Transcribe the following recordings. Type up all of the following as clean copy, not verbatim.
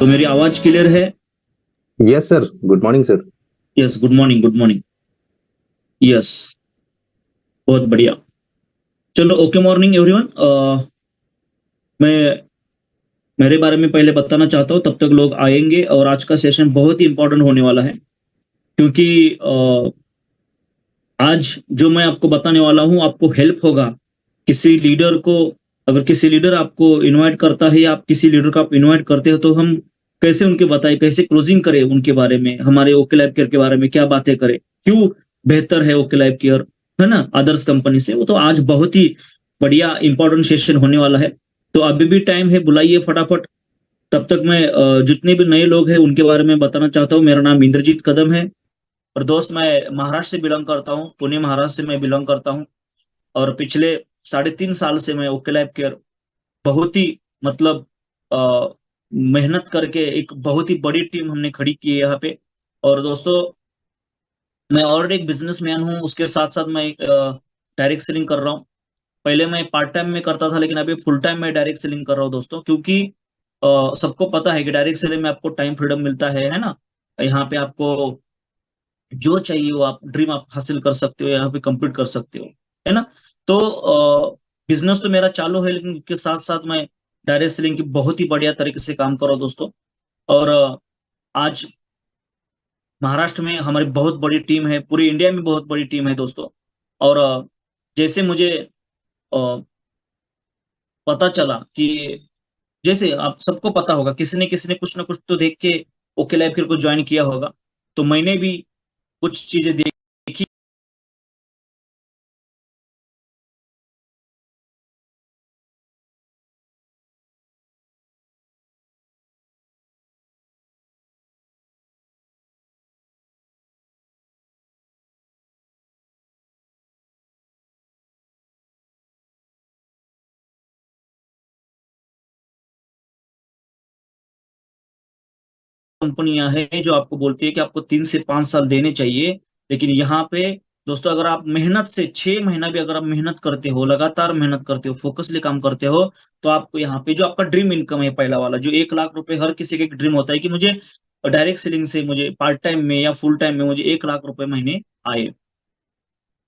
तो मेरी आवाज क्लियर है? Yes sir, good morning sir. Yes, good morning, good morning. Yes, बहुत बढ़िया। चलो, ओके मॉर्निंग एवरीवन। मैं मेरे बारे में पहले बताना चाहता हूँ, तब तक लोग आएंगे। और आज का सेशन बहुत ही इंपॉर्टेंट होने वाला है, क्योंकि आज जो मैं आपको बताने वाला हूँ आपको हेल्प होगा। किसी लीडर को, अगर किसी लीडर आपको इनवाइट करता है या आप किसी लीडर को आप इनवाइट करते हो, तो हम कैसे उनके बताएं, कैसे क्लोजिंग करें उनके बारे में, हमारे ओके लाइफ केयर के बारे में क्या बातें करें, क्यों बेहतर है ओके लाइफ केयर, है ना, अदर्स कंपनी से। वो तो आज बहुत ही बढ़िया इंपॉर्टेंट सेशन होने वाला है। तो अभी भी टाइम है, बुलाइए फटाफट। तब तक मैं जितने भी नए लोग हैं उनके बारे में बताना चाहता हूँ। मेरा नाम इंद्रजीत कदम है। और दोस्त, मैं महाराष्ट्र से बिलोंग करता हूँ, पुणे महाराष्ट्र से मैं बिलोंग करता हूँ। और पिछले 3.5 साल से मैं ओके लाइफ केयर बहुत ही, मतलब अ, मेहनत करके एक बहुत ही बड़ी टीम हमने खड़ी की है यहाँ पे। और दोस्तों, मैं और एक बिजनेसमैन हूँ, उसके साथ साथ मैं एक डायरेक्ट सेलिंग कर रहा हूँ। पहले मैं पार्ट टाइम में करता था, लेकिन अभी फुल टाइम में डायरेक्ट सेलिंग कर रहा हूँ दोस्तों। क्योंकि सबको पता है कि डायरेक्ट सेलिंग में आपको टाइम फ्रीडम मिलता है ना। यहाँ पे आपको जो चाहिए वो आप ड्रीम आप हासिल कर सकते हो, यहाँ पे कंप्लीट कर सकते हो, है ना। तो बिजनेस तो मेरा चालू है, लेकिन उसके साथ साथ मैं डायरेक्ट सेलिंग की बहुत ही बढ़िया तरीके से काम कर रहा हूँ दोस्तों। और आज महाराष्ट्र में हमारी बहुत बड़ी टीम है, पूरी इंडिया में बहुत बड़ी टीम है दोस्तों। और जैसे मुझे अ, पता चला कि, जैसे आप सबको पता होगा, किसी ने कुछ ना कुछ तो देख के ओके लाइफ को ज्वाइन किया होगा। तो मैंने भी कुछ चीजें देखी। कंपनियां हैं जो आपको बोलती है कि आपको 3 से 5 साल देने चाहिए। लेकिन यहाँ पे दोस्तों, अगर आप मेहनत से 6 महीना भी अगर आप मेहनत करते हो, लगातार मेहनत करते हो, फोकसली काम करते हो, तो आपको यहाँ पे जो आपका ड्रीम इनकम है, पहला वाला जो 1 लाख रुपए, हर किसी का एक ड्रीम होता है कि मुझे डायरेक्ट सेलिंग से मुझे पार्ट टाइम में या फुल टाइम में मुझे 1 लाख रुपए महीने आए।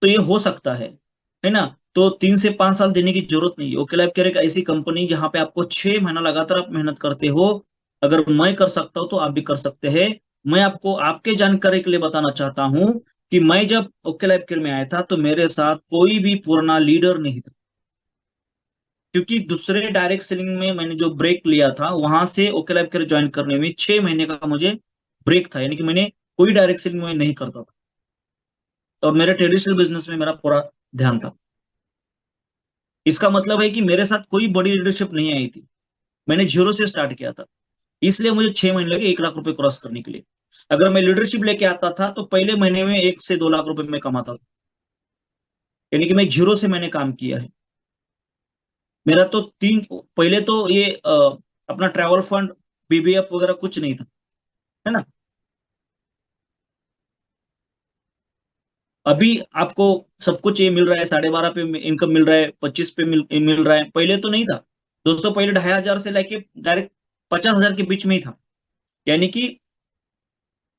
तो ये हो सकता है ना। तो 3 से 5 साल देने की जरूरत नहीं है। ओके लाइफ केयर एक ऐसी कंपनी जहां पे आपको 6 महीना लगातार आप मेहनत करते हो। अगर मैं कर सकता हूं तो आप भी कर सकते हैं। मैं आपको आपके जानकारी के लिए बताना चाहता हूं कि मैं जब ओके लाइफ केयर में आया था, तो मेरे साथ कोई भी पुराना लीडर नहीं था। क्योंकि दूसरे डायरेक्ट सेलिंग में मैंने जो ब्रेक लिया था, वहां से ओके लाइफ केयर ज्वाइन करने में 6 महीने का मुझे ब्रेक था, यानी कि मैंने कोई डायरेक्ट सेलिंग में नहीं करता था। और मेरे ट्रेडिशनल बिजनेस में मेरा पूरा ध्यान था। इसका मतलब है कि मेरे साथ कोई बड़ी लीडरशिप नहीं आई थी। मैंने जीरो से स्टार्ट किया था। इसलिए मुझे 6 महीने लगे 1 लाख रुपए क्रॉस करने के लिए। अगर मैं लीडरशिप लेके आता था, तो पहले महीने में 1 से 2 लाख रुपए में कमाता था। यानी कि मैं जीरो से मैंने काम किया है। मेरा तो पहले तो ये अपना ट्रैवल फंड, बीबीएफ वगैरह कुछ नहीं था, है ना। अभी आपको सब कुछ ये मिल रहा है, 12.5 पे इनकम मिल रहा है, 25 पे मिल रहा है। पहले तो नहीं था दोस्तों। पहले 2,500 से लेके डायरेक्ट 50,000 के बीच में ही था। यानी कि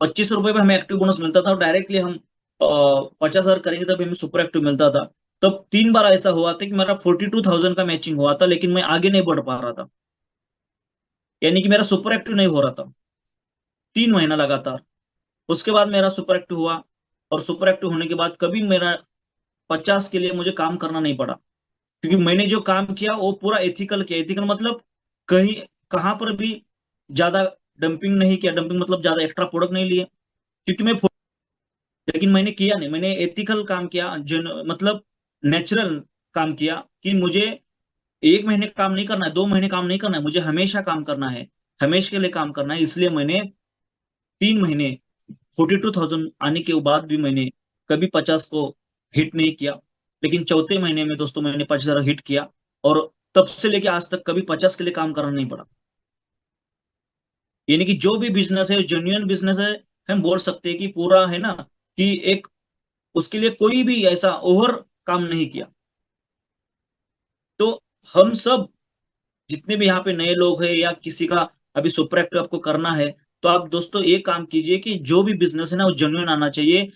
25 रुपए में हमें एक्टिव बोनस मिलता था, और डायरेक्टली हम 50,000 करेंगे तब हमें सुपर एक्टिव मिलता था। तब 3 बार ऐसा हुआ था कि मेरा 42,000 का मैचिंग हुआ था, लेकिन मैं आगे नहीं बढ़ पा रहा था। यानी कि मेरा सुपर एक्टिव नहीं हो रहा था 3 महीना लगातार। उसके बाद मेरा सुपर एक्टिव हुआ। और सुपर एक्टिव होने के बाद कभी मेरा 50 के लिए मुझे काम करना नहीं पड़ा। क्योंकि मैंने जो काम किया वो पूरा एथिकल किया। एथिकल मतलब कहीं, कहां पर भी ज्यादा डंपिंग नहीं किया। डंपिंग मतलब ज्यादा एक्स्ट्रा प्रोडक्ट नहीं लिए। क्योंकि मैं, लेकिन मैंने किया नहीं, मैंने एथिकल काम किया, जो मतलब नेचुरल काम किया। कि मुझे 1 महीने काम नहीं करना है, 2 महीने काम नहीं करना है, मुझे हमेशा काम करना है, हमेशा के लिए काम करना है। इसलिए मैंने 3 महीने 42,000 आने के बाद भी मैंने कभी 50 को हिट नहीं किया। लेकिन चौथे महीने में दोस्तों मैंने 50,000 हिट किया। और तब से लेके आज तक कभी 50 के लिए काम करना नहीं पड़ा। यानी कि जो भी बिजनेस है जेन्युइन बिजनेस है। हम बोल सकते हैं कि पूरा, है ना, कि एक, उसके लिए कोई भी ऐसा ओवर काम नहीं किया। तो हम सब जितने भी यहाँ पे नए लोग हैं, या किसी का अभी सुपर एक्टिव आपको करना है, तो आप दोस्तों ये काम कीजिए कि जो भी बिजनेस है ना वो जेन्युइन आना चाहिए।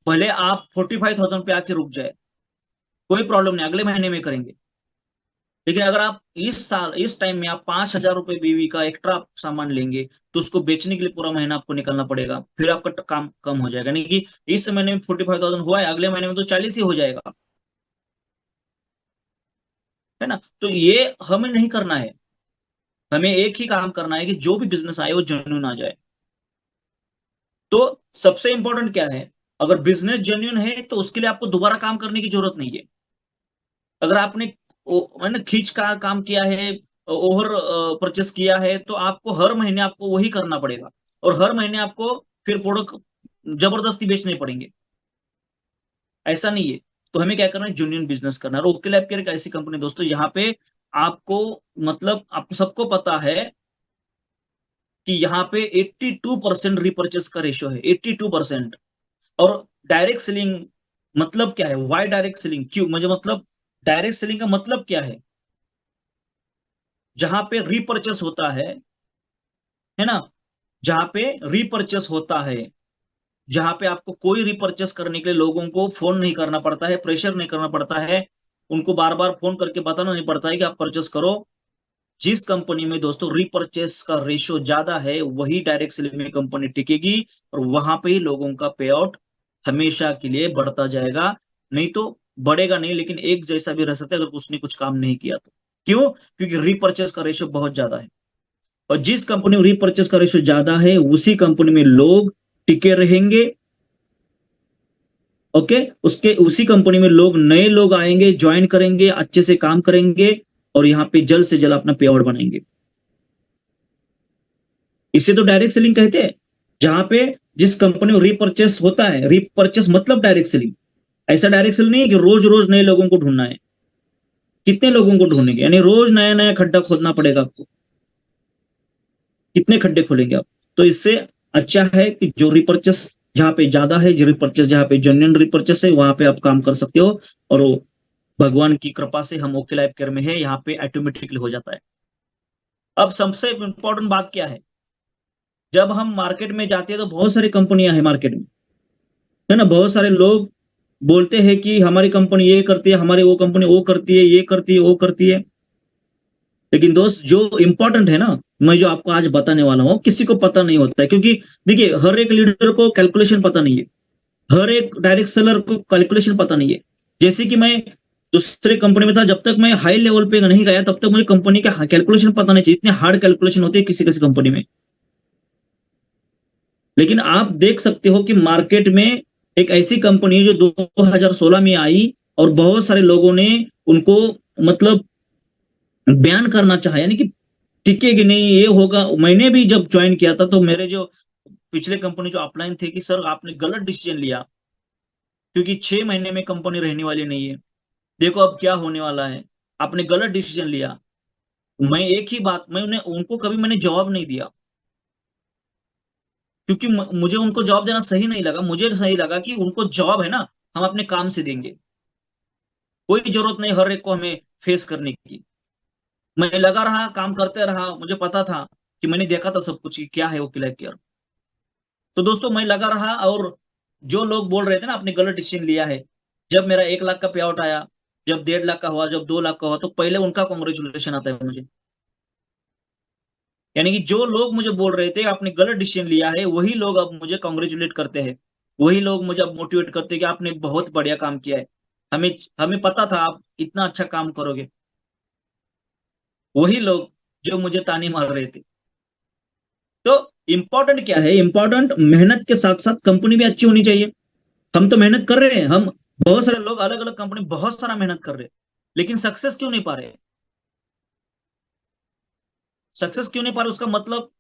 भले आप 45,000 पे आके रुक जाए, कोई प्रॉब्लम नहीं, अगले महीने में करेंगे। लेकिन अगर आप इस साल इस टाइम में आप 5,000 रुपए बीवी का एक्स्ट्रा सामान लेंगे, तो उसको बेचने के लिए पूरा महीना आपको निकलना पड़ेगा, फिर आपका काम कम हो जाएगा। यानी कि इस महीने में 45,000 हुआ है, अगले महीने में तो 40 ही हो जाएगा, है ना। तो ये हमें नहीं करना है, हमें एक ही काम करना है कि जो भी बिजनेस आए वो जेन्युइन आ जाए। तो सबसे इंपॉर्टेंट क्या है, अगर बिजनेस जेन्युइन है तो उसके लिए आपको दोबारा काम करने की जरूरत नहीं है। अगर आपने मैंने खींच का काम किया है, ओवर परचेस किया है, तो आपको हर महीने आपको वही करना पड़ेगा, और हर महीने आपको फिर प्रोडक्ट जबरदस्ती बेचने पड़ेंगे, ऐसा नहीं है। तो हमें क्या करना है, जेन्युइन बिजनेस करना है। और ओके लैब केयर एक ऐसी कंपनी दोस्तों यहाँ पे आपको, मतलब आपको सबको पता है कि यहाँ पे 82% रिपर्चेस का रेशियो है, 82%। और डायरेक्ट सेलिंग मतलब क्या है, वाई डायरेक्ट सेलिंग, क्यों, मुझे मतलब डायरेक्ट सेलिंग का मतलब क्या है, जहां पे रीपर्चेस होता है ना, जहां पे रीपर्चेस होता है, जहां पे आपको कोई रीपर्चेस करने के लिए लोगों को फोन नहीं करना पड़ता है, प्रेशर नहीं करना पड़ता है, उनको बार बार फोन करके बताना नहीं पड़ता है कि आप परचेस करो। जिस कंपनी में दोस्तों रीपर्चेस का रेशियो ज्यादा है, वही डायरेक्ट सेलिंग में कंपनी टिकेगी, और वहां पे ही लोगों का पे आउट हमेशा के लिए बढ़ता जाएगा। नहीं तो बढ़ेगा नहीं, लेकिन एक जैसा भी रह सकता है अगर उसने कुछ काम नहीं किया तो। क्यों? क्योंकि रीपर्चेस का रेशियो बहुत ज्यादा है, और जिस कंपनी में रीपर्चेस का रेशियो ज्यादा है उसी कंपनी में लोग टिके रहेंगे। ओके, उसके उसी कंपनी में लोग, नए लोग आएंगे, ज्वाइन करेंगे, अच्छे से काम करेंगे, और यहाँ पे जल्द से जल्द अपना पे आउट बनाएंगे। इसे तो डायरेक्ट सेलिंग कहते हैं, जहां पे जिस कंपनी में रीपर्चेस होता है, रीपर्चेस मतलब डायरेक्ट सेलिंग। ऐसा डायरेक्ट सेलिंग नहीं है कि रोज रोज नए लोगों को ढूंढना है, कितने लोगों को ढूंढेंगे, यानी रोज नया नया खड्डा खोदना पड़ेगा आपको, कितने खड्डे खोलेंगे आप। तो इससे अच्छा है कि जो रिपर्चेस जहां पे ज्यादा है, जो रिपर्चेस जहां पे जेन्युइन रिपर्चेस है, वहां पे आप काम कर सकते हो, और वो भगवान की कृपा से हम ओके लाइफ केयर में है, यहाँ पे ऑटोमेटिकली हो जाता है। अब सबसे इंपॉर्टेंट बात क्या है, जब हम मार्केट में जाते हैं तो बहुत सारी कंपनियां हैं मार्केट में, है ना। बहुत सारे लोग बोलते हैं कि हमारी कंपनी ये करती है, हमारी वो कंपनी वो करती है, ये करती है, वो करती है। लेकिन दोस्त जो इंपॉर्टेंट है ना, मैं जो आपको आज बताने वाला हूँ, किसी को पता नहीं होता है, क्योंकि देखिए हर एक लीडर को कैलकुलेशन पता नहीं है, हर एक डायरेक्ट सेलर को कैलकुलेशन पता नहीं है। जैसे कि मैं दूसरे कंपनी में था, जब तक मैं हाई लेवल पे नहीं गया तब तक मुझे कंपनी का कैलकुलेशन पता नहीं चाहिए, इतने हार्ड कैलकुलेशन होती है किसी किसी कंपनी में। लेकिन आप देख सकते हो कि मार्केट में एक ऐसी कंपनी है जो 2016 में आई, और बहुत सारे लोगों ने उनको, मतलब बयान करना चाहा, यानी कि टिकेगी नहीं, ये होगा। मैंने भी जब ज्वाइन किया था तो मेरे जो पिछले कंपनी जो अपलाइन थे कि सर आपने गलत डिसीजन लिया, क्योंकि 6 महीने में कंपनी रहने वाली नहीं है, देखो अब क्या होने वाला है, आपने गलत डिसीजन लिया। मैं एक ही बात, मैं उन्हें उनको कभी मैंने जवाब नहीं दिया, क्योंकि मुझे उनको जवाब देना सही नहीं लगा। मुझे सही लगा कि उनको जवाब है ना, हम अपने काम से देंगे, कोई जरूरत नहीं हर एक को हमें फेस करने की। मैं लगा रहा, काम करते रहा, मुझे पता था कि मैंने देखा था सब कुछ कि क्या है वो क्लियर किया। तो दोस्तों मैं लगा रहा, और जो लोग बोल रहे थे ना आपने गलत डिसीजन लिया है, जब मेरा 1 लाख का पे आउट आया, जब 1.5 लाख का हुआ, जब 2 लाख का हुआ, तो पहले उनका कॉन्ग्रेचुलेशन आता है मुझे। यानी कि जो लोग मुझे बोल रहे थे आपने गलत डिसीजन लिया है, वही लोग अब मुझे कॉन्ग्रेचुलेट करते हैं, वही लोग मुझे अब मोटिवेट करते हैं कि आपने बहुत बढ़िया काम किया है, हमें हमें पता था आप इतना अच्छा काम करोगे। वही लोग जो मुझे ताने मार रहे थे। तो इंपॉर्टेंट क्या है, इंपॉर्टेंट मेहनत के साथ साथ कंपनी भी अच्छी होनी चाहिए। हम तो मेहनत कर रहे हैं, हम बहुत सारे लोग अलग अलग कंपनी बहुत सारा मेहनत कर रहे हैं, लेकिन सक्सेस क्यों नहीं पा रहे, सक्सेस क्यों नहीं पा रहे, उसका मतलब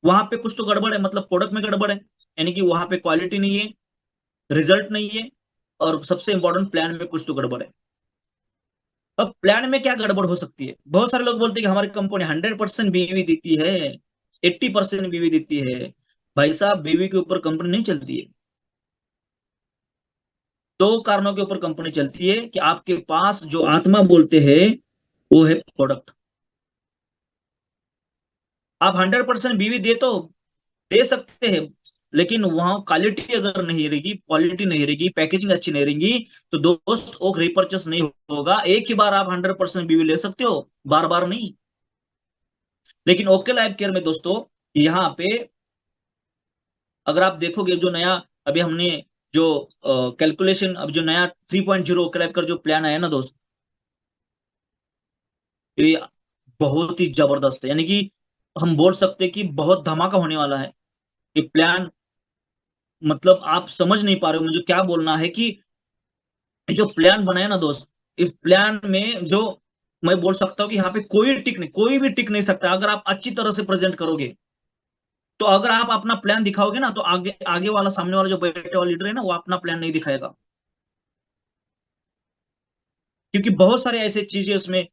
वहां पे कुछ तो गड़बड़ है, मतलब प्रोडक्ट में गड़बड़ है, यानी कि वहां पे क्वालिटी नहीं है, रिजल्ट नहीं है, और सबसे इंपॉर्टेंट प्लान में कुछ तो गड़बड़ है। अब प्लान में क्या गड़बड़ हो सकती है, बहुत सारे लोग बोलते हैं कि हमारी कंपनी 100% बीवी देती है, 80% बीवी देती है। भाई साहब बीवी के ऊपर कंपनी नहीं चलती है। दो कारणों के ऊपर कंपनी चलती है, कि आपके पास जो आत्मा बोलते हैं वो है प्रोडक्ट। आप 100% बीवी दे सकते हैं, लेकिन वहां क्वालिटी अगर नहीं रहेगी, क्वालिटी नहीं रहेगी, पैकेजिंग अच्छी नहीं रहेगी, तो दोस्त वो रिपर्चेस नहीं होगा। एक ही बार आप 100% बीवी ले सकते हो, बार बार नहीं। लेकिन ओके लाइफ केयर में दोस्तों, यहाँ पे अगर आप देखोगे जो नया अभी हमने जो कैलकुलेशन, अब जो नया 3.0 ओके लाइफ केयर जो प्लान आया ना दोस्त, ये बहुत ही जबरदस्त है। यानी कि हम बोल सकते हैं कि बहुत धमाका होने वाला है ये प्लान। मतलब आप समझ नहीं पा रहे हो मुझे क्या बोलना है कि ये जो प्लान बनाया ना दोस्त, इस प्लान में जो मैं बोल सकता हूँ कि यहाँ पे कोई भी टिक नहीं सकता अगर आप अच्छी तरह से प्रेजेंट करोगे। तो अगर आप अपना प्लान दिखाओगे ना, तो आगे आगे वाला, सामने वाला जो बैठे वाला लीडर है ना, वो अपना प्लान नहीं दिखाएगा, क्योंकि बहुत सारे ऐसे चीजें उसमें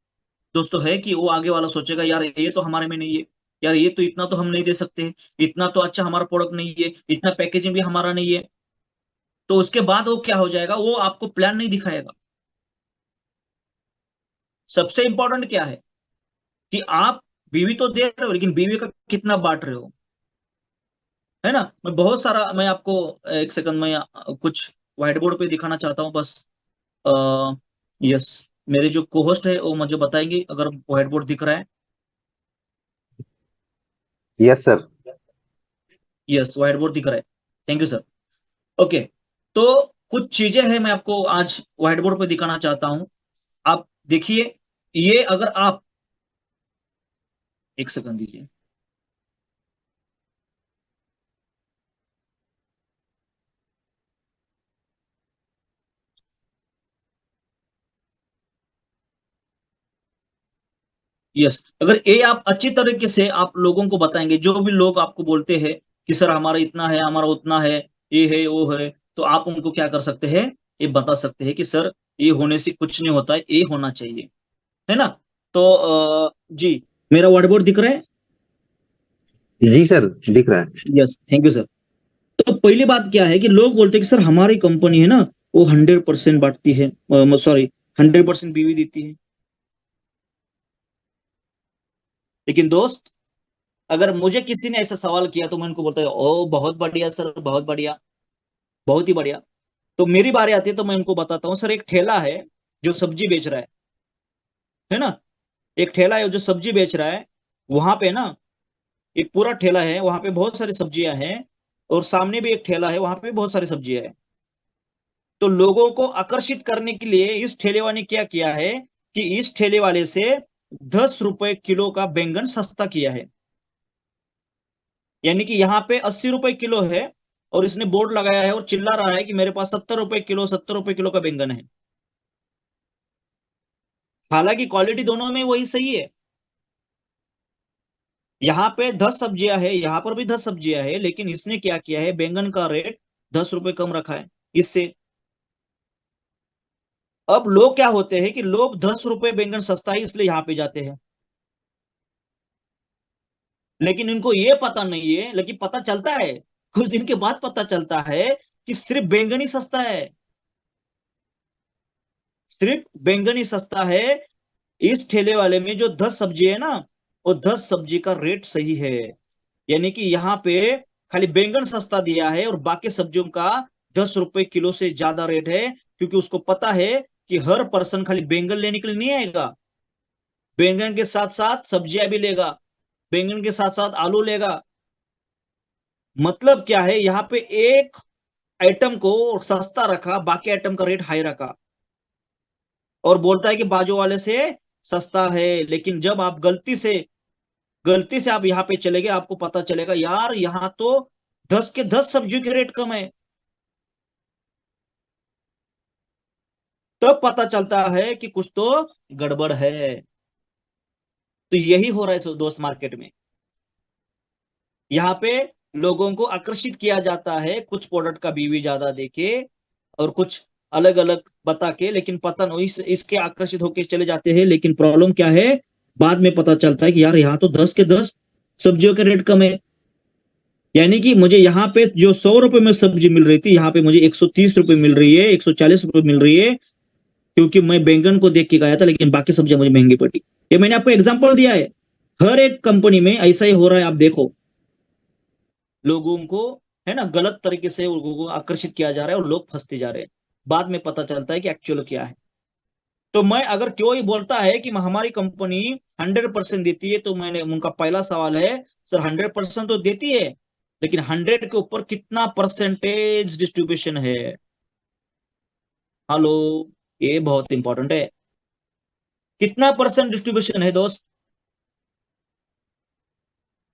दोस्तों है कि वो आगे वाला सोचेगा यार ये तो हमारे में नहीं है, यार ये तो इतना तो हम नहीं दे सकते, इतना तो अच्छा हमारा प्रोडक्ट नहीं है, इतना पैकेजिंग भी हमारा नहीं है। तो उसके बाद वो क्या हो जाएगा, वो आपको प्लान नहीं दिखाएगा। सबसे इंपॉर्टेंट क्या है कि आप बीवी तो दे रहे हो, लेकिन बीवी का कितना बांट रहे हो, है ना। मैं बहुत सारा, मैं आपको एक सेकंड में कुछ व्हाइट बोर्ड पे दिखाना चाहता हूँ बस। यस, मेरे जो कोहोस्ट है वो मुझे बताएंगे अगर व्हाइट बोर्ड दिख रहा है। Yes sir. Yes, white board दिख रहा है, थैंक यू सर। ओके, तो कुछ चीजें हैं मैं आपको आज व्हाइट बोर्ड पे दिखाना चाहता हूं। आप देखिए, ये अगर आप एक सेकंड दीजिए। यस, अगर ये आप अच्छी तरीके से आप लोगों को बताएंगे, जो भी लोग आपको बोलते हैं कि सर हमारा इतना है, हमारा उतना है, ये है वो है, तो आप उनको क्या कर सकते हैं, ये बता सकते हैं कि सर ये होने से कुछ नहीं होता है, ये होना चाहिए, है ना। तो जी, मेरा व्हाइट बोर्ड दिख रहा है। जी सर, दिख रहा है। Yes, thank you sir. तो पहली बात क्या है कि लोग बोलते हैं कि सर हमारी कंपनी है ना, वो 100% बांटती है, सॉरी 100% बीवी देती है। लेकिन दोस्त, अगर मुझे किसी ने ऐसा सवाल किया तो मैं उनको बोलता है ओ बहुत बढ़िया सर, बहुत बढ़िया, बहुत ही बढ़िया। तो मेरी बारी आती है तो मैं उनको बताता हूँ, सर एक ठेला है जो सब्जी बेच रहा है ना, एक ठेला है जो सब्जी बेच रहा है, वहां पे ना एक पूरा ठेला है, वहां पे बहुत सारी सब्जियां हैं, और सामने भी एक ठेला है, वहां पे भी बहुत सारी सब्जियां हैं। तो लोगों को आकर्षित करने के लिए इस ठेले वाले ने क्या किया है कि इस ठेले वाले से 10 रुपए किलो का बैंगन सस्ता किया है। यानी कि यहाँ पे 80 रुपए किलो है, और इसने बोर्ड लगाया है और चिल्ला रहा है कि मेरे पास 70 रुपए किलो, 70 रुपए किलो का बैंगन है। हालांकि क्वालिटी दोनों में वही सही है। यहाँ पे 10 सब्जियां है, यहाँ पर भी 10 सब्जियां है, लेकिन इसने क्या किया है, बैंगन का रेट 10 रुपए कम रखा है इससे। अब लोग क्या होते हैं कि लोग 10 रुपए बैंगन सस्ता है इसलिए यहाँ पे जाते हैं, लेकिन इनको ये पता नहीं है, लेकिन पता चलता है, कुछ दिन के बाद पता चलता है कि सिर्फ बैंगन ही सस्ता है, सिर्फ बैंगन ही सस्ता है। इस ठेले वाले में जो 10 सब्जी है ना, वो 10 सब्जी का रेट सही है। यानी कि यहाँ पे खाली बैंगन सस्ता दिया है और बाकी सब्जियों का 10 रुपए किलो से ज्यादा रेट है, क्योंकि उसको पता है कि हर पर्सन खाली बैंगन लेने के लिए नहीं आएगा, बैंगन के साथ साथ सब्जियां भी लेगा, बैंगन के साथ साथ आलू लेगा। मतलब क्या है, यहाँ पे एक आइटम को सस्ता रखा, बाकी आइटम का रेट हाई रखा, और बोलता है कि बाजू वाले से सस्ता है। लेकिन जब आप गलती से आप यहाँ पे चले गए, आपको पता चलेगा यार यहाँ तो 10 के 10 सब्जियों के रेट कम है। तब पता चलता है कि कुछ तो गड़बड़ है। तो यही हो रहा है दोस्त मार्केट में। यहाँ पे लोगों को आकर्षित किया जाता है कुछ प्रोडक्ट का बीवी ज्यादा देके, और कुछ अलग अलग बता के, लेकिन पता नहीं इसके आकर्षित होके चले जाते हैं। लेकिन प्रॉब्लम क्या है, बाद में पता चलता है कि यार यहाँ तो 10 के 10 सब्जियों के रेट कम है। यानी कि मुझे यहाँ पे जो 100 रुपए में सब्जी मिल रही थी, यहाँ पे मुझे 130 रुपए मिल रही है, 140 रुपए मिल रही है, क्योंकि मैं बैंगन को देख के गया था, लेकिन बाकी सब्जियां मुझे महंगी पड़ी। ये मैंने आपको एग्जाम्पल दिया है, हर एक कंपनी में ऐसा ही हो रहा है। आप देखो, लोगों को, है ना, गलत तरीके से लोगों को आकर्षित किया जा रहा है और लोग फंसते जा रहे हैं। बाद में पता चलता है कि एक्चुअल क्या है। तो मैं अगर कोई बोलता है कि हमारी कंपनी 100% देती है, तो मैंने उनका पहला सवाल है, सर 100% तो देती है, लेकिन 100 के ऊपर कितना परसेंटेज डिस्ट्रीब्यूशन है? हेलो, ये बहुत इंपॉर्टेंट है। कितना परसेंट डिस्ट्रीब्यूशन है दोस्त?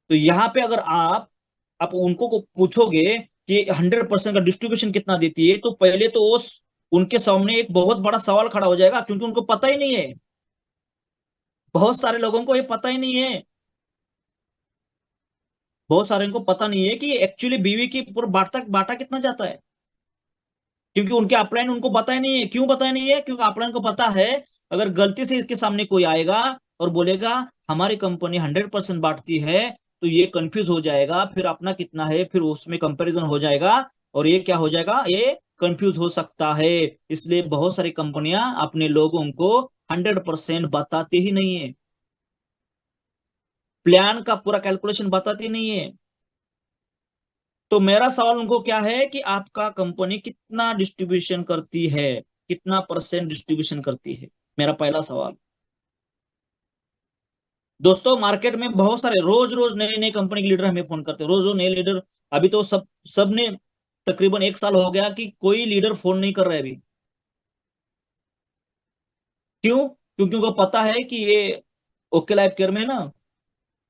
तो यहाँ पे अगर आप उनको को पूछोगे कि 100% का डिस्ट्रीब्यूशन कितना देती है, तो पहले तो उनके सामने एक बहुत बड़ा सवाल खड़ा हो जाएगा, क्योंकि उनको पता ही नहीं है। बहुत सारे लोगों को ये पता ही नहीं है। बहुत सारे को पता नहीं है कि एक्चुअली बीवी की पूरा बाटा बाटा कितना जाता है, क्योंकि उनके अपलाइन उनको पता ही नहीं है। क्यों पता ही नहीं है? क्योंकि अपलाइन को पता है, अगर गलती से इसके सामने कोई आएगा और बोलेगा हमारी कंपनी 100% बांटती है, तो ये कंफ्यूज हो जाएगा, फिर अपना कितना है, फिर उसमें कंपैरिजन हो जाएगा, और ये क्या हो जाएगा, ये कंफ्यूज हो सकता है। इसलिए बहुत सारी कंपनियां अपने लोगों को 100% बताती ही नहीं है, प्लान का पूरा कैलकुलेशन बताती नहीं है। तो मेरा सवाल उनको क्या है कि आपका कंपनी कितना डिस्ट्रीब्यूशन करती है, कितना परसेंट डिस्ट्रीब्यूशन करती है? मेरा पहला सवाल। दोस्तों, मार्केट में बहुत सारे रोज रोज नए नए कंपनी के लीडर हमें फोन करते हैं, रोज रोज नए लीडर। अभी तो सबने तकरीबन 1 साल हो गया कि कोई लीडर फोन नहीं कर रहा है अभी। क्यों? क्योंकि उनको पता है कि ये ओके लाइफ केयर में ना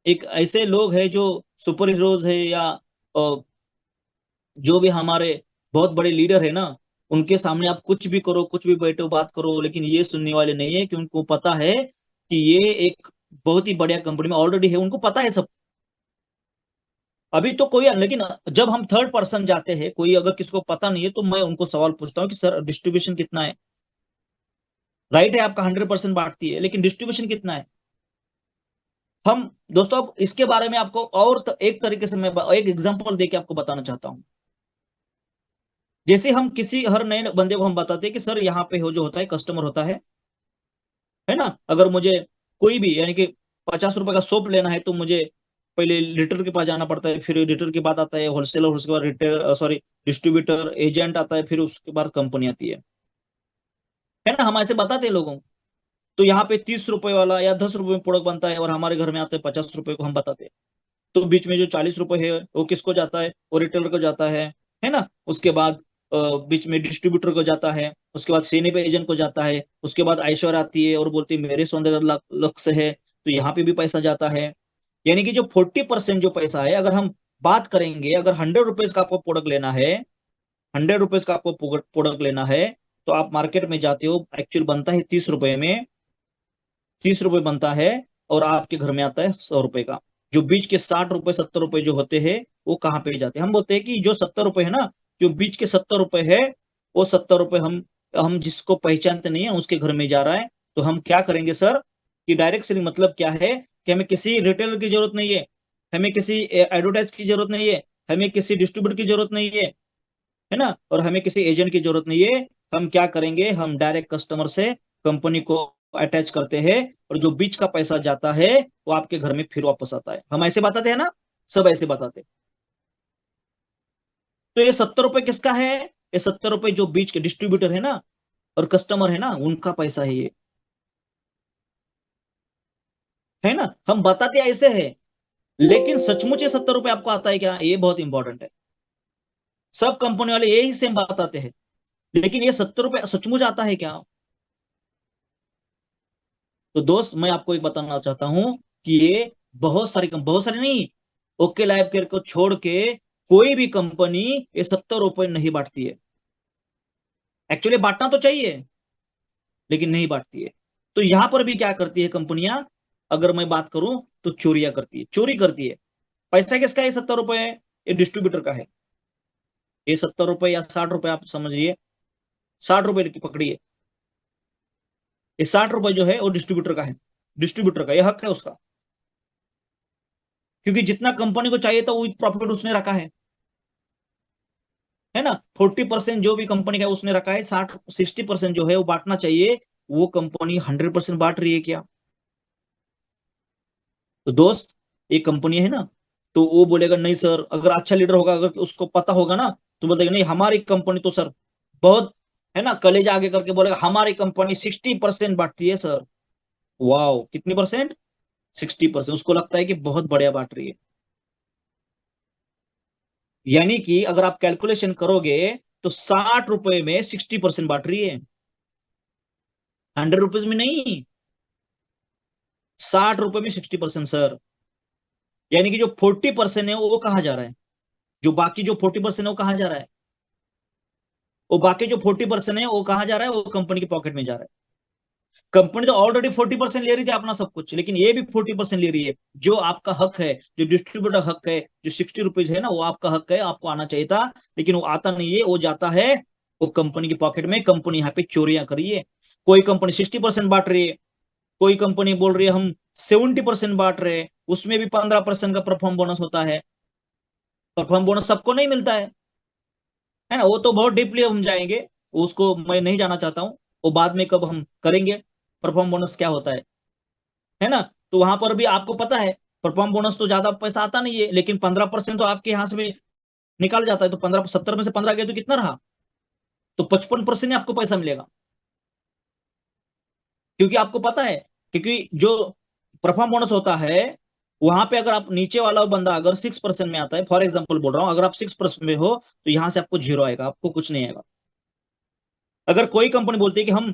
एक ऐसे लोग हैं जो सुपर हीरोज है, या जो भी हमारे बहुत बड़े लीडर है ना, उनके सामने आप कुछ भी करो, कुछ भी बैठो, बात करो, लेकिन ये सुनने वाले नहीं है, कि उनको पता है कि ये एक बहुत ही बढ़िया कंपनी में ऑलरेडी है, उनको पता है सब। अभी तो कोई, लेकिन जब हम थर्ड पर्सन जाते हैं, कोई अगर किसको पता नहीं है, तो मैं उनको सवाल पूछता हूँ कि सर डिस्ट्रीब्यूशन कितना है? राइट है, आपका 100% बांटती है, लेकिन डिस्ट्रीब्यूशन कितना है? हम, दोस्तों, अब इसके बारे में आपको और एक तरीके से मैं एक एग्जांपल देके आपको बताना चाहता हूँ। जैसे हम किसी हर नए बंदे को हम बताते हैं कि सर यहाँ पे हो जो होता है, कस्टमर होता है ना, अगर मुझे कोई भी, यानी कि 50 रुपए का सोप लेना है, तो मुझे पहले लीटर के पास जाना पड़ता है, फिर लीटर के बाद आता है होलसेलर, उसके बाद रिटेल, सॉरी, डिस्ट्रीब्यूटर, एजेंट आता है, फिर उसके बाद कंपनी आती है ना। हम ऐसे बताते हैं लोगों को। तो यहाँ पे 30 रुपए वाला या 10 रुपए में प्रोडक्ट बनता है, और हमारे घर में आते हैं 50 रुपए को हम बताते हैं। तो बीच में जो 40 रुपए है, वो किसको जाता है? वो रिटेलर को जाता है ना। उसके बाद बीच में डिस्ट्रीब्यूटर को जाता है, उसके बाद सीने पे एजेंट को जाता है, उसके बाद ऐश्वर्या आती है और बोलती है मेरे सौंदर्य लक्ष्य है, तो यहाँ पे भी पैसा जाता है। यानी कि जो 40% जो पैसा है, अगर हम बात करेंगे, अगर 100 रुपीज का आपको प्रोडक्ट लेना है, 100 रुपीज का आपको प्रोडक्ट लेना है, तो आप मार्केट में जाते हो, एक्चुअल बनता है 30 रुपए में, 30 रुपए बनता है, और आपके घर में आता है 100 रुपए का। जो बीच के 60 रुपए 70 रुपए जो होते हैं, वो कहाँ पे जाते हैं? हम बोलते हैं कि जो 70 रुपए है ना, जो बीच के 70 रुपए है, वो 70 रुपए हम जिसको पहचानते नहीं है उसके घर में जा रहा है। तो हम क्या करेंगे सर, कि डायरेक्ट सेलिंग मतलब क्या है, कि हमें किसी रिटेलर की जरूरत नहीं है, हमें किसी एडवर्टाइज की जरूरत नहीं है, हमें किसी डिस्ट्रीब्यूटर की जरूरत नहीं है ना, और हमें किसी एजेंट की जरूरत नहीं है। हम क्या करेंगे, हम डायरेक्ट कस्टमर से कंपनी को अटैच करते हैं, और जो बीच का पैसा जाता है, वो आपके घर में फिर वापस आता है। हम ऐसे बताते हैं ना, सब ऐसे बताते हैं। तो ये 70 रुपए किसका है? ये 70 रुपए जो बीच के डिस्ट्रीब्यूटर है ना, और कस्टमर है ना, उनका पैसा है ये, है ना। हम बताते ऐसे हैं, लेकिन सचमुच ये 70 रुपए आपको आता है क्या? ये बहुत इंपॉर्टेंट है। सब कंपनी वाले यही सेम बताते हैं, लेकिन ये 70 रुपए सचमुच आता है क्या? तो दोस्त, मैं आपको एक बताना चाहता हूं कि ये बहुत सारी नहीं, ओके लाइफ केयर को छोड़ के कोई भी कंपनी ये 70 रुपए नहीं बांटती है। एक्चुअली बांटना तो चाहिए, लेकिन नहीं बांटती है। तो यहां पर भी क्या करती है कंपनियां, अगर मैं बात करूं, तो चोरियां करती है, चोरी करती है। पैसा किसका है? 70 रुपए ये डिस्ट्रीब्यूटर का है। ये 70 रुपए या 60 रुपए आप समझिए, 60 रुपए की पकड़िए, ये 60 रुपए जो है वो डिस्ट्रीब्यूटर का है। डिस्ट्रीब्यूटर का यह हक है उसका, क्योंकि जितना कंपनी को चाहिए था वो प्रॉफिट उसने रखा है ना। 40% जो भी कंपनी का है उसने रखा है, 60% जो है वो बांटना चाहिए। वो कंपनी 100% बांट रही है क्या? तो दोस्त, एक कंपनी है ना, तो वो बोलेगा नहीं सर, अगर अच्छा लीडर होगा, अगर उसको पता होगा ना, तो बोलेगा नहीं हमारी कंपनी तो सर बहुत, है ना, कलेजा आगे करके बोलेगा हमारी कंपनी 60% बांटती है सर। वाओ, कितनी परसेंट? 60%। उसको लगता है कि बहुत बढ़िया बांट रही है। यानी कि अगर आप कैलकुलेशन करोगे तो 60 रुपए में 60% बांट रही है, 100 रुपीज में नहीं, 60 रुपए में 60% सर। यानी कि जो 40% है वो कहाँ जा रहा है, जो बाकी जो 40% है वो कहाँ जा रहा है, वो बाकी जो 40% है वो कहाँ जा रहा है, वो कंपनी के पॉकेट में जा रहा है। कंपनी तो ऑलरेडी 40% ले रही थी अपना सब कुछ, लेकिन ये भी 40% ले रही है। जो आपका हक है, जो डिस्ट्रीब्यूटर हक है, जो 60 रुपीज है ना, वो आपका हक है, आपको आना चाहिए था, लेकिन वो आता नहीं है, वो जाता है वो कंपनी के पॉकेट में। कंपनी यहाँ पे चोरियां करी है। कोई कंपनी 60% बांट रही है, कोई कंपनी बोल रही है हम 70% बांट रहे हैं, उसमें भी 15% का परफॉर्म बोनस होता है। परफॉर्म बोनस सबको नहीं मिलता है ना, वो तो बहुत डीपली हम जाएंगे, उसको मैं नहीं जाना चाहता हूँ। वो बाद में कब हम करेंगे, परफॉर्म बोनस क्या होता है ना। तो वहां पर भी आपको पता है, परफॉर्म बोनस तो ज्यादा पैसा आता नहीं है, लेकिन 15% तो आपके यहाँ से निकाल जाता है। तो 15, 70 में से 15 गया तो कितना रहा, तो 55% ही आपको पैसा मिलेगा। क्योंकि आपको पता है, क्योंकि जो परफॉर्म बोनस होता है, वहां पे अगर आप नीचे वाला बंदा अगर 6% में आता है, फॉर एग्जाम्पल बोल रहा हूं, अगर आप 6% में हो तो यहां से आपको जीरो आएगा, आपको कुछ नहीं आएगा। अगर कोई कंपनी बोलती है कि हम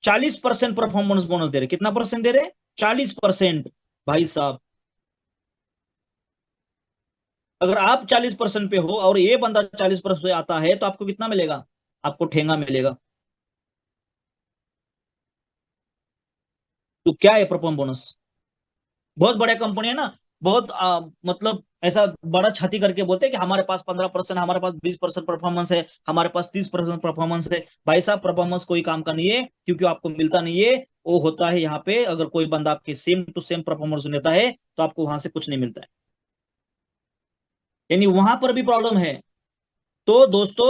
40% परफॉर्मेंस बोनस दे रहे, कितना परसेंट दे रहे? 40%। भाई साहब, अगर आप 40% पे हो और ये बंदा 40% पे आता है, तो आपको कितना मिलेगा? आपको ठेंगा मिलेगा। तो क्या है परफॉर्म बोनस? बहुत बड़े कंपनी है ना, बहुत मतलब ऐसा बड़ा छाती करके बोलते हैं कि हमारे पास 15%, हमारे पास 20% परफॉर्मेंस है, हमारे पास 30% परफॉर्मेंस है। भाई साहब, परफॉर्मेंस कोई काम का नहीं है, क्योंकि आपको मिलता नहीं है। वो होता है यहाँ पे, अगर कोई बंदा आपके सेम टू सेम परफॉर्मेंस लेता है, तो आपको वहां से कुछ नहीं मिलता है। यानी वहां पर भी प्रॉब्लम है। तो दोस्तों,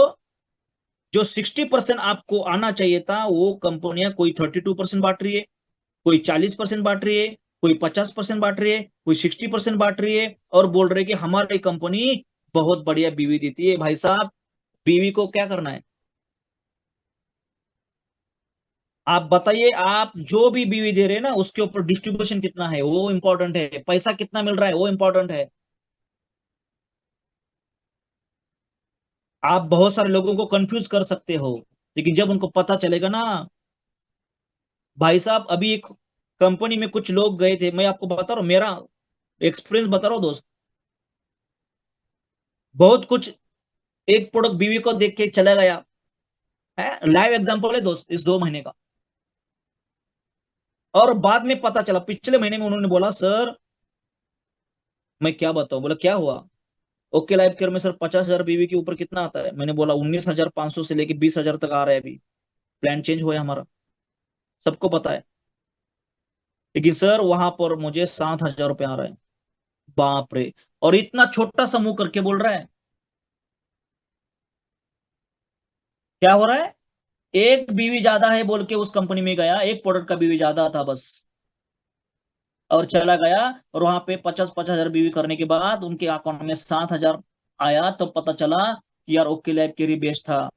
जो 60% आपको आना चाहिए था, वो कंपनियां कोई 32% बांट रही है, कोई 40% बांट रही है, कोई 50% बांट रही है, कोई 60% बांट रही है, और बोल रहे कि हमारी कंपनी बहुत बढ़िया बीवी देती है। भाई साहब, बीवी को क्या करना है? आप बताइए, आप जो भी बीवी दे रहे हैं ना, उसके ऊपर डिस्ट्रीब्यूशन कितना है वो इंपॉर्टेंट है, पैसा कितना मिल रहा है वो इंपॉर्टेंट है। आप बहुत सारे लोगों को कंफ्यूज कर सकते हो, लेकिन जब उनको पता चलेगा ना। भाई साहब, अभी एक कंपनी में कुछ लोग गए थे, मैं आपको बता रहा हूँ, मेरा एक्सपीरियंस बता रहा हूँ दोस्त। बहुत कुछ, एक प्रोडक्ट बीवी को देख के चला गया है, लाइव एग्जांपल है दोस्त, इस 2 महीने का। और बाद में पता चला, पिछले महीने में उन्होंने बोला सर, मैं क्या बताऊं, बोला क्या हुआ? ओके लाइफ केयर में सर 50,000 बीवी के ऊपर कितना आता है? मैंने बोला 19,500 से लेके 20,000 तक आ रहा है अभी। प्लान चेंज हुआ है हमारा, सबको पता है। लेकिन सर वहां पर मुझे 7,000 रुपये आ रहा है। बाप रे! और इतना छोटा समूह करके बोल रहा है। क्या हो रहा है? एक बीवी ज्यादा है बोल के उस कंपनी में गया, एक प्रोडक्ट का बीवी ज्यादा था बस, और चला गया। और वहां पे 50-50 हजार बीवी करने के बाद उनके अकाउंट में 7,000 आया, तो पता चला कि यार ओके लैब के बेस्ट था।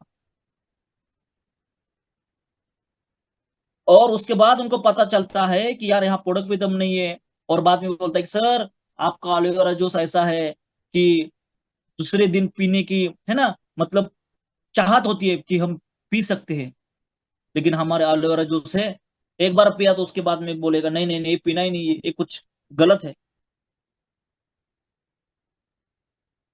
और उसके बाद उनको पता चलता है कि यार यहाँ प्रोडक्ट भी दम नहीं है। और बाद में बोलता है कि सर, आपका एलोवेरा जूस ऐसा है कि दूसरे दिन पीने की, है ना, मतलब चाहत होती है कि हम पी सकते हैं, लेकिन हमारे एलोवेरा जूस है, एक बार पिया तो उसके बाद में बोलेगा नहीं नहीं नहीं, पीना ही नहीं है, ये कुछ गलत है।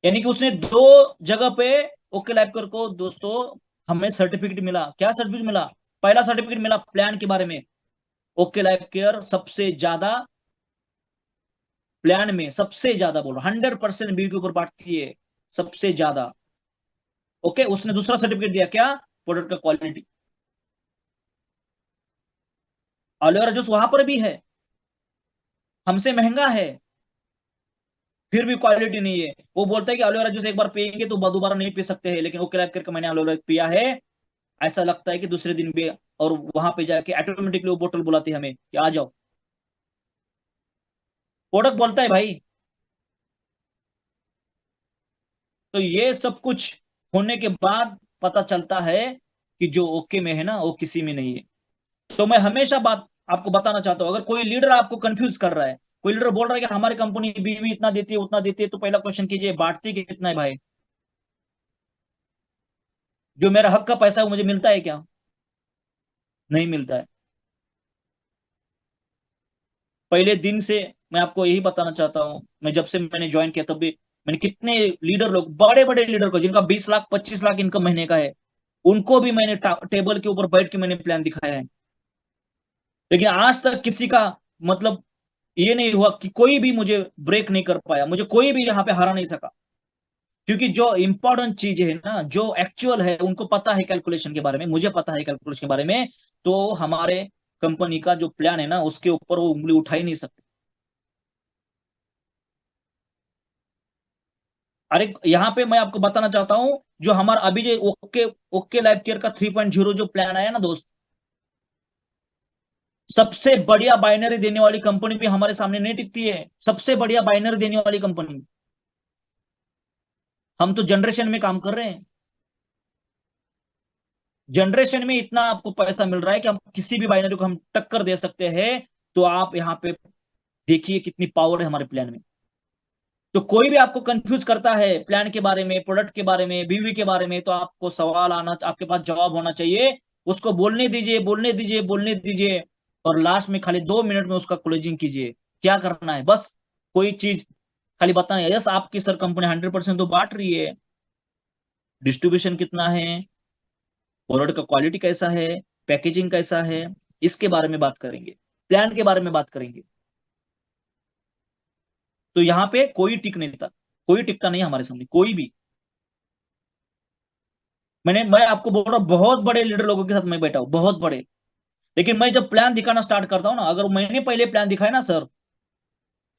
यानी कि उसने दो जगह पे ओके लैबकर को दोस्तों, हमें सर्टिफिकेट मिला। क्या सर्टिफिकेट मिला? पहला सर्टिफिकेट मिला प्लान के बारे में। ओके लाइफ केयर सबसे ज्यादा, प्लान में सबसे ज्यादा, बोलो 100% बी के ऊपर बांटती है, सबसे ज्यादा। ओके, उसने दूसरा सर्टिफिकेट दिया क्या? प्रोडक्ट का क्वालिटी। एलोवेरा जूस वहां पर भी है, हमसे महंगा है, फिर भी क्वालिटी नहीं है। वो बोलता है कि एलोवेरा जूस एक बार पियेंगे तो दोबारा नहीं पी सकते हैं, लेकिन ओके लाइफ केयर का मैंने एलोवेरा पिया है, ऐसा लगता है कि दूसरे दिन भी। और वहां पे जाके ऑटोमेटिकली वो बोतल बुलाती है हमें कि आ जाओ। प्रोडक्ट बोलता है भाई। तो ये सब कुछ होने के बाद पता चलता है कि जो ओके में है ना वो किसी में नहीं है। तो मैं हमेशा बात आपको बताना चाहता हूं, अगर कोई लीडर आपको कंफ्यूज कर रहा है, कोई लीडर बोल रहा है कि हमारी कंपनी बीवी इतना देती है उतना देती है, तो पहला क्वेश्चन कीजिए बांटती कितना है भाई? जो मेरा हक का पैसा है वो मुझे मिलता है क्या? नहीं मिलता है। पहले दिन से मैं आपको यही बताना चाहता हूं, मैं जब से मैंने ज्वाइन किया तब भी मैंने कितने लीडर लोग, बड़े बड़े लीडर को जिनका 20 लाख 25 लाख इनकम महीने का है, उनको भी मैंने टेबल के ऊपर बैठ के मैंने प्लान दिखाया है। लेकिन आज तक किसी का मतलब ये नहीं हुआ कि कोई भी मुझे ब्रेक नहीं कर पाया, मुझे कोई भी यहाँ पे हरा नहीं सका। क्योंकि जो इंपॉर्टेंट चीज है ना, जो एक्चुअल है, उनको पता है कैलकुलेशन के बारे में, मुझे पता है कैलकुलेशन के बारे में। तो हमारे कंपनी का जो प्लान है ना उसके ऊपर वो उंगली उठा ही नहीं सकते। अरे यहाँ पे मैं आपको बताना चाहता हूँ, जो हमारा अभी जो ओके ओके लाइफ केयर का 3.0 जो प्लान आया ना दोस्त, सबसे बढ़िया बाइनरी देने वाली कंपनी भी हमारे सामने नहीं टिकती है। सबसे बढ़िया बाइनरी देने वाली कंपनी, हम तो जनरेशन में काम कर रहे हैं। जनरेशन में इतना आपको पैसा मिल रहा है कि हम किसी भी बाइनरी को हम टक्कर दे सकते हैं। तो आप यहाँ पे देखिए कितनी पावर है हमारे प्लान में। तो कोई भी आपको कंफ्यूज करता है प्लान के बारे में, प्रोडक्ट के बारे में, बीवी के बारे में, तो आपको सवाल आना, आपके पास जवाब होना चाहिए। उसको बोलने दीजिए, बोलने दीजिए, बोलने दीजिए। और लास्ट में खाली 2 मिनट में उसका क्लोजिंग कीजिए। क्या करना है बस, कोई चीज खाली बताना है, यस आपकी सर कंपनी 100% तो बांट रही है, डिस्ट्रीब्यूशन कितना है, प्रोडक्ट का क्वालिटी कैसा है, पैकेजिंग कैसा है, इसके बारे में बात करेंगे, प्लान के बारे में बात करेंगे। तो यहाँ पे कोई टिक नहीं था, कोई टिकता नहीं हमारे सामने कोई भी। मैं आपको बोल रहा हूँ, बहुत बड़े लीडर लोगों के साथ मैं बैठा हूँ, बहुत बड़े। लेकिन मैं जब प्लान दिखाना स्टार्ट करता हूँ ना, अगर मैंने पहले प्लान दिखाया ना सर,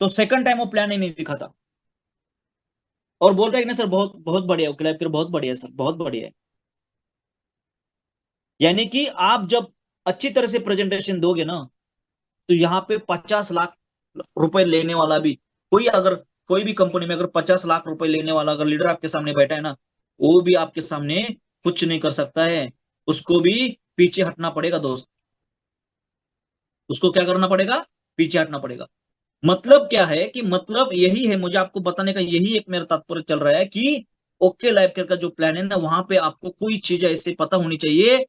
तो सेकंड टाइम वो प्लान ही नहीं दिखाता। और बोलता है कि नहीं सर बहुत बहुत बढ़िया, क्लैप कर बहुत बढ़िया है सर, बहुत बढ़िया है। यानी कि आप जब अच्छी तरह से प्रेजेंटेशन दोगे ना, तो यहाँ पे 50 लाख रुपए लेने वाला भी, कोई अगर कोई भी कंपनी में अगर 50 लाख रुपए लेने वाला अगर लीडर आपके सामने बैठा है ना, वो भी आपके सामने कुछ नहीं कर सकता है। उसको भी पीछे हटना पड़ेगा दोस्त। उसको क्या करना पड़ेगा? पीछे हटना पड़ेगा। मतलब क्या है कि मतलब यही है, मुझे आपको बताने का यही एक मेरा तात्पर्य चल रहा है कि ओके लाइफ केयर का जो प्लान है ना, वहां पे आपको कोई चीज ऐसे पता होनी चाहिए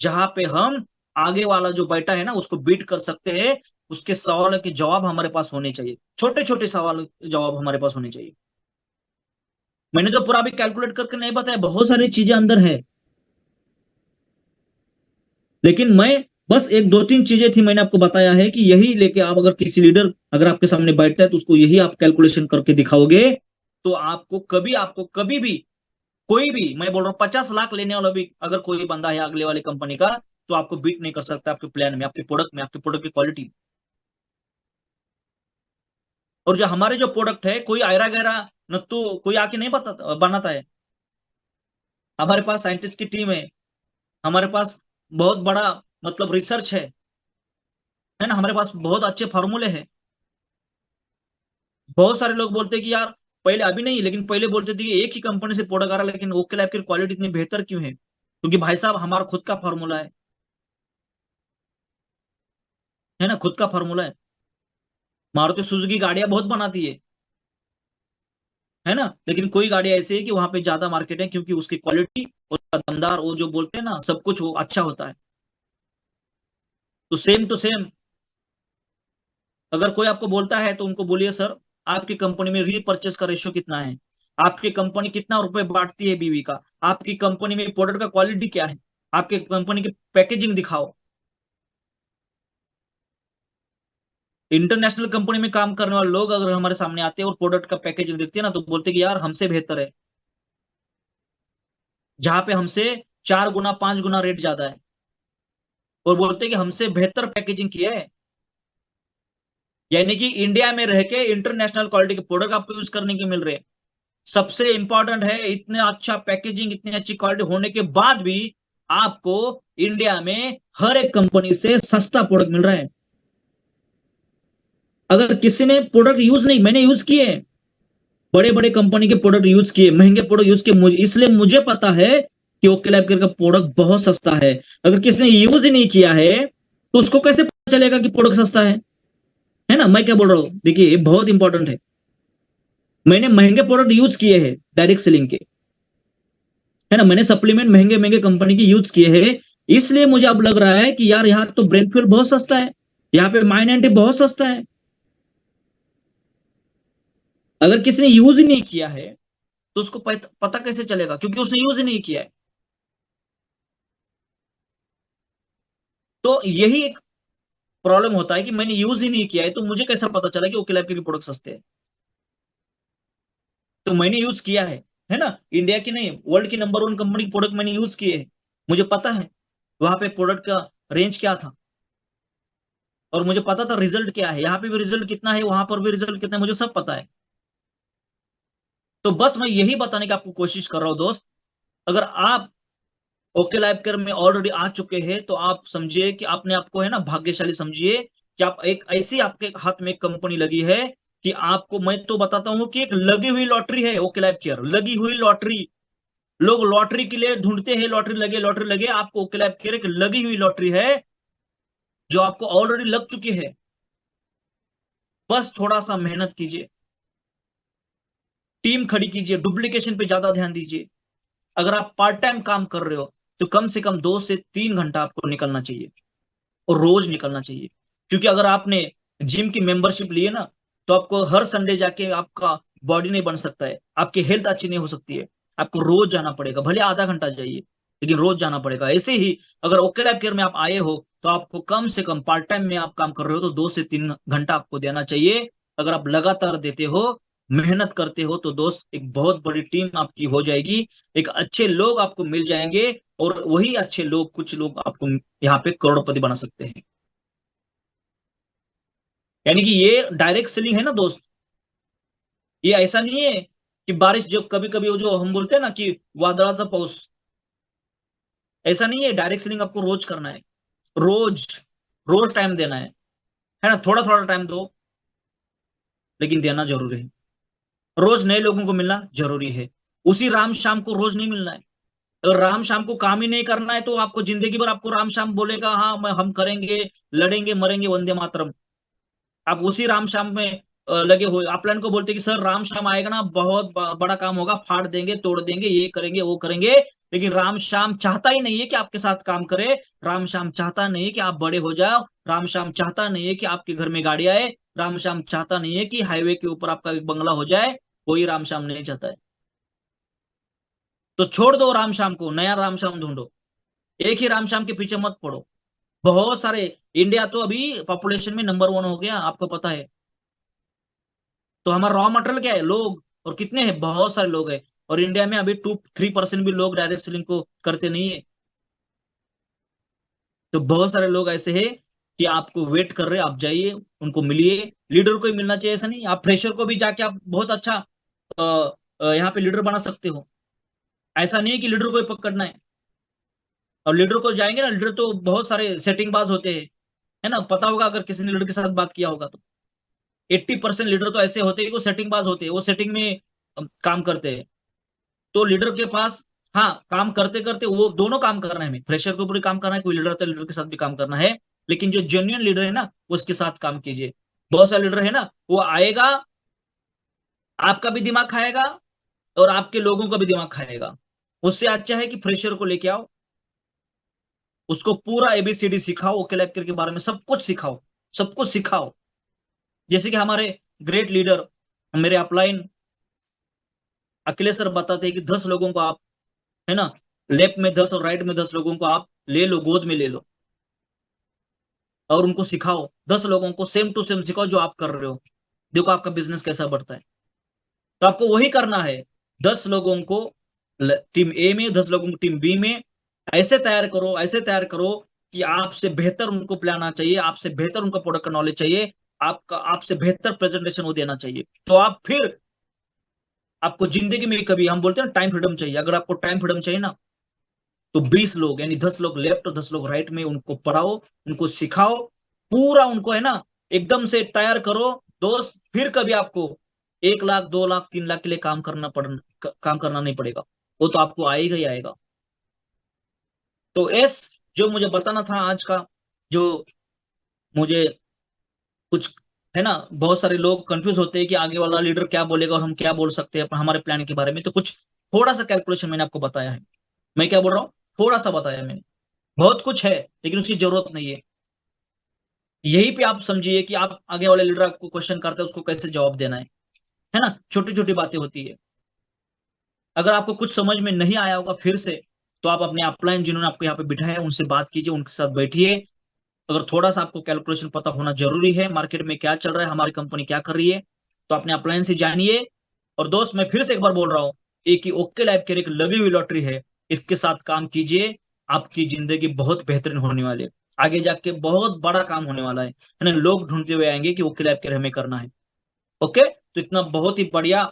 जहां पे हम आगे वाला जो बैठा है ना उसको बीट कर सकते हैं। उसके सवाल के जवाब हमारे पास होने चाहिए, छोटे छोटे सवाल के जवाब हमारे पास होने चाहिए। मैंने जो पूरा भी कैलकुलेट करके नहीं बताया, बहुत सारी चीजें अंदर है। लेकिन मैं बस एक दो तीन चीजें थी मैंने आपको बताया है कि यही लेके आप अगर किसी लीडर अगर आपके सामने बैठता है तो उसको यही आप कैलकुलेशन करके दिखाओगे, तो आपको कभी भी कोई भी, मैं बोल रहा हूँ 50 लाख लेने वाला भी अगर कोई बंदा है अगले वाली कंपनी का, तो आपको बीट नहीं कर सकता आपके प्लान में, आपके प्रोडक्ट में, आपके प्रोडक्ट की क्वालिटी। और जो हमारे जो प्रोडक्ट है, कोई आयरा गहरा न तो कोई आके नहीं बताता बनाता है। हमारे पास साइंटिस्ट की टीम हमारे पास बहुत बड़ा मतलब रिसर्च है ना, हमारे पास बहुत अच्छे फार्मूले हैं। बहुत सारे लोग बोलते हैं कि यार, पहले अभी नहीं लेकिन पहले बोलते थे कि एक ही कंपनी से प्रोडक्ट आ रहा है, लेकिन ओके लाइफ की क्वालिटी इतनी बेहतर क्यों है? क्योंकि भाई साहब हमारा खुद का फार्मूला है ना, खुद का फार्मूला है। मारुति सुजुकी गाड़ियां बहुत बनाती है ना, लेकिन कोई गाड़ी ऐसी है कि वहां पे ज्यादा मार्केट है क्योंकि उसकी क्वालिटी और उसका दमदार, वो जो बोलते हैं ना सब कुछ वो अच्छा होता है। तो सेम टू सेम, अगर कोई आपको बोलता है तो उनको बोलिए सर, आपकी कंपनी में रीपरचेस का रेशियो कितना है, आपकी कंपनी कितना रुपए बांटती है बीवी का, आपकी कंपनी में प्रोडक्ट का क्वालिटी क्या है, आपकी कंपनी की पैकेजिंग दिखाओ। इंटरनेशनल कंपनी में काम करने वाले लोग अगर हमारे सामने आते हैं और प्रोडक्ट का पैकेजिंग देखते हैं ना, तो बोलते हैं कि यार हमसे बेहतर है, जहां पे हमसे 4 गुना 5 गुना रेट ज्यादा है। और बोलते हैं कि हमसे बेहतर पैकेजिंग की है। यानी कि इंडिया में रह के इंटरनेशनल क्वालिटी के प्रोडक्ट आपको यूज करने के मिल रहे हैं। सबसे इंपॉर्टेंट है, इतने अच्छा पैकेजिंग, इतनी अच्छी क्वालिटी होने के बाद भी आपको इंडिया में हर एक कंपनी से सस्ता प्रोडक्ट मिल रहा है। अगर किसी ने प्रोडक्ट यूज नहीं, मैंने यूज किए, बड़े बड़े कंपनी के प्रोडक्ट यूज किए, महंगे प्रोडक्ट यूज किए, इसलिए मुझे पता है कि ओके लैब केयर का प्रोडक्ट बहुत सस्ता है। अगर किसी ने यूज ही नहीं किया है तो उसको कैसे पता चलेगा कि प्रोडक्ट सस्ता है ना? मैं क्या बोल रहा हूं, देखिए ये बहुत इंपॉर्टेंट है। मैंने महंगे प्रोडक्ट यूज किए हैं डायरेक्ट सेलिंग के, है ना, मैंने सप्लीमेंट महंगे महंगे कंपनी के यूज किए हैं, इसलिए मुझे अब लग रहा है कि यार यहाँ तो ब्रेन फ्यूल बहुत सस्ता है, यहाँ पे माइंड एंटी बहुत सस्ता है। अगर किसी ने यूज ही नहीं किया है तो उसको पता कैसे चलेगा, क्योंकि उसने यूज ही नहीं किया है। तो यही एक प्रॉब्लम होता है कि मैंने यूज ही नहीं किया है, तो मुझे कैसा पता चला कि ओके लैब के प्रोडक्ट सस्ते हैं। तो मैंने यूज किया है ना, इंडिया की नहीं, वर्ल्ड की नंबर 1 कंपनी के प्रोडक्ट मैंने यूज किए हैं, मुझे पता है वहां पे प्रोडक्ट का रेंज क्या था, और मुझे पता था रिजल्ट क्या है, यहाँ पे भी रिजल्ट कितना है, वहां पर भी रिजल्ट कितना है, मुझे सब पता है। तो बस मैं यही बताने की आपको कोशिश कर रहा हूं दोस्त, अगर आप ओके लाइफ केयर में ऑलरेडी आ चुके हैं तो आप समझिए कि आपने आपको है ना भाग्यशाली समझिए कि आप एक ऐसी आपके हाथ में एक कंपनी लगी है कि आपको, मैं तो बताता हूं कि एक लगी हुई लॉटरी है ओके लाइफ केयर, लगी हुई लॉटरी। लोग लॉटरी के लिए ढूंढते हैं, लॉटरी लगे, आपको ओके लाइफ केयर एक लगी हुई लॉटरी है जो आपको ऑलरेडी लग चुकी है। बस थोड़ा सा मेहनत कीजिए, टीम खड़ी कीजिए, डुप्लीकेशन पे ज्यादा ध्यान दीजिए। अगर आप पार्ट टाइम काम कर रहे हो तो कम से कम 2 से 3 घंटा आपको निकलना चाहिए, और रोज निकलना चाहिए। क्योंकि अगर आपने जिम की मेंबरशिप ली है ना, तो आपको हर संडे जाके आपका बॉडी नहीं बन सकता है, आपकी हेल्थ अच्छी नहीं हो सकती है, आपको रोज जाना पड़ेगा, भले आधा घंटा जाइए लेकिन रोज जाना पड़ेगा। ऐसे ही अगर ओके लाइफ केयर में आप आए हो तो आपको कम से कम पार्ट टाइम में आप काम कर रहे हो तो 2 से 3 घंटा आपको देना चाहिए। अगर आप लगातार देते हो, मेहनत करते हो, तो दोस्त एक बहुत बड़ी टीम आपकी हो जाएगी, एक अच्छे लोग आपको मिल जाएंगे, और वही अच्छे लोग, कुछ लोग आपको यहाँ पे करोड़पति बना सकते हैं। यानी कि ये डायरेक्ट सेलिंग है ना दोस्त, ये ऐसा नहीं है कि बारिश जो कभी कभी वो जो हम बोलते हैं ना कि वादळाचा पाऊस, ऐसा नहीं है। डायरेक्ट सेलिंग आपको रोज करना है, रोज, रोज टाइम देना है ना, थोड़ा थोड़ा टाइम दो लेकिन देना जरूरी है। रोज नए लोगों को मिलना जरूरी है, उसी राम शाम को रोज नहीं मिलना है। अगर राम शाम को काम ही नहीं करना है तो आपको जिंदगी भर आपको राम शाम बोलेगा, हाँ मैं हम करेंगे, लड़ेंगे मरेंगे वंदे मातरम। आप उसी राम श्याम में लगे हुए, आप प्लान को बोलते कि सर राम श्याम आएगा ना, बहुत बड़ा काम होगा, फाड़ देंगे तोड़ देंगे, ये करेंगे वो करेंगे, लेकिन राम श्याम चाहता ही नहीं है कि आपके साथ काम करे। राम श्याम चाहता नहीं है कि आप बड़े हो जाओ, राम श्याम चाहता नहीं है कि आपके घर में गाड़ी आए, राम श्याम चाहता नहीं है कि हाईवे के ऊपर आपका एक बंगला हो जाए, कोई राम श्याम नहीं चाहता है। तो छोड़ दो राम श्याम को, नया राम श्याम ढूंढो, एक ही राम श्याम के पीछे मत पड़ो। बहुत सारे, इंडिया तो अभी पॉपुलेशन में नंबर 1 हो गया, आपको पता है। तो हमारा रॉ मटेरियल क्या है, लोग, और कितने हैं, बहुत सारे लोग हैं। और इंडिया में अभी 2-3% भी लोग डायरेक्ट सेलिंग को करते नहीं है। तो बहुत सारे लोग ऐसे हैं कि आपको वेट कर रहे हैं, आप जाइए उनको मिलिए। लीडर को ही मिलना चाहिए, ऐसा नहीं, आप फ्रेशर को भी जाके आप बहुत अच्छा यहाँ पे लीडर बना सकते हो। ऐसा नहीं है कि लीडर को ही पकड़ना है। और लीडर को जाएंगे ना, लीडर तो बहुत सारे सेटिंग बाज होते हैं, है ना, पता होगा अगर किसी ने लीडर के साथ बात किया होगा तो। 80% लीडर तो ऐसे होते हैं कि वो सेटिंग बाज होते हैं, वो सेटिंग में काम करते हैं। तो लीडर के पास, हाँ, काम करते करते वो दोनों काम करना है, हमें फ्रेशर के ऊपर भी काम करना है, कोई लीडर आता है लीडर के साथ भी काम करना है, लेकिन जो जेन्युइन लीडर है ना उसके साथ काम कीजिए। बहुत सारे लीडर है ना, वो आएगा, आपका भी दिमाग खाएगा और आपके लोगों का भी दिमाग खाएगा। उससे अच्छा है कि फ्रेशर को लेके आओ, उसको पूरा एबीसीडी सिखाओ, ओके लैब के बारे में सब कुछ सिखाओ, सब कुछ सिखाओ। जैसे कि हमारे ग्रेट लीडर, मेरे अपलाइन अखिलेश सर बताते हैं कि 10 लोगों को आप, है ना, लेफ्ट में 10 और राइट में 10 लोगों को आप ले लो, गोद में ले लो, और उनको सिखाओ। 10 लोगों को सेम टू सेम सिखाओ जो आप कर रहे हो, देखो आपका बिजनेस कैसा बढ़ता है। तो आपको वही करना है, 10 लोगों को टीम ए में, 10 लोगों को टीम बी में, ऐसे तैयार करो, ऐसे तैयार करो कि आपसे बेहतर उनको प्लान आना चाहिए, आपसे बेहतर उनका प्रोडक्ट का नॉलेज चाहिए, आपका आपसे बेहतर प्रेजेंटेशन वो देना चाहिए। तो आप फिर, आपको जिंदगी में कभी, हम बोलते हैं ना टाइम फ्रीडम चाहिए, अगर आपको टाइम फ्रीडम चाहिए ना, तो 20 लोग, यानी 10 लोग लेफ्ट और 10 लोग राइट में उनको पढ़ाओ, उनको सिखाओ, पूरा उनको, है ना, एकदम से तैयार करो दोस्त, फिर कभी आपको 1 लाख 2 लाख 3 लाख के लिए काम करना नहीं पड़ेगा, वो तो आपको आएगा ही आएगा। तो एस, जो मुझे बताना था आज का, जो मुझे कुछ है ना, बहुत सारे लोग कंफ्यूज होते हैं कि आगे वाला लीडर क्या बोलेगा और हम क्या बोल सकते हैं हमारे प्लान के बारे में, तो कुछ थोड़ा सा कैलकुलेशन मैंने आपको बताया है। मैं क्या बोल रहा हूँ, थोड़ा सा बताया मैंने, बहुत कुछ है लेकिन उसकी जरूरत नहीं है। यही पे आप समझिए कि आप आगे वाले लीडर आपको क्वेश्चन करते हैं उसको कैसे जवाब देना है ना, छोटी छोटी बातें होती है। अगर आपको कुछ समझ में नहीं आया होगा फिर से, तो आप अपने अपलाइन जिन्होंने आपको यहाँ पे बिठाया है उनसे बात कीजिए, उनके साथ बैठिए। अगर थोड़ा सा आपको कैलकुलेशन पता होना जरूरी है, मार्केट में क्या चल रहा है, हमारी कंपनी क्या कर रही है, तो अपने अपलाइन से जानिए। और दोस्त, मैं फिर से एक बार बोल रहा हूँ, एक ही ओके लाइफ केयर एक लगी हुई लॉटरी है, इसके साथ काम कीजिए। आपकी जिंदगी बहुत बेहतरीन होने वाली है, आगे जाके बहुत बड़ा काम होने वाला है ना, लोग ढूंढते हुए आएंगे कि ओके लाइफ केयर हमें करना है। ओके, तो इतना बहुत ही बढ़िया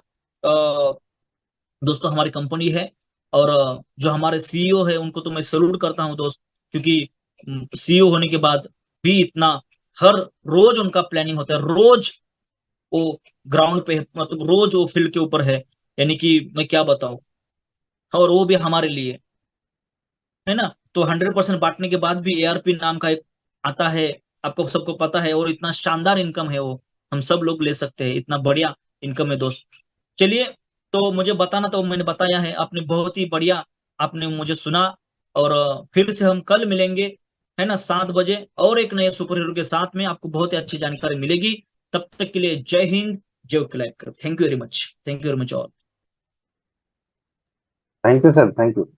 दोस्तों हमारी कंपनी है। और जो हमारे सीईओ है उनको तो मैं सल्यूट करता हूँ दोस्त, क्योंकि सीईओ होने के बाद भी इतना, हर रोज उनका प्लानिंग होता है, रोज वो ग्राउंड पे मतलब रोज वो फील्ड के ऊपर है, यानी कि मैं क्या बताऊं, और वो भी हमारे लिए, है ना। तो 100% बांटने के बाद भी एआरपी नाम का एक आता है, आपको सबको पता है, और इतना शानदार इनकम है वो, हम सब लोग ले सकते हैं, इतना बढ़िया इनकम है दोस्त। चलिए, तो मुझे बताना तो मैंने बताया है, आपने बहुत ही बढ़िया, आपने मुझे सुना। और फिर से हम कल मिलेंगे, है ना, 7 बजे, और एक नए सुपर हीरो के साथ में आपको बहुत ही अच्छी जानकारी मिलेगी। तब तक के लिए जय हिंद, जय clap, thank you very much, thank you very much all. Thank you sir, thank you.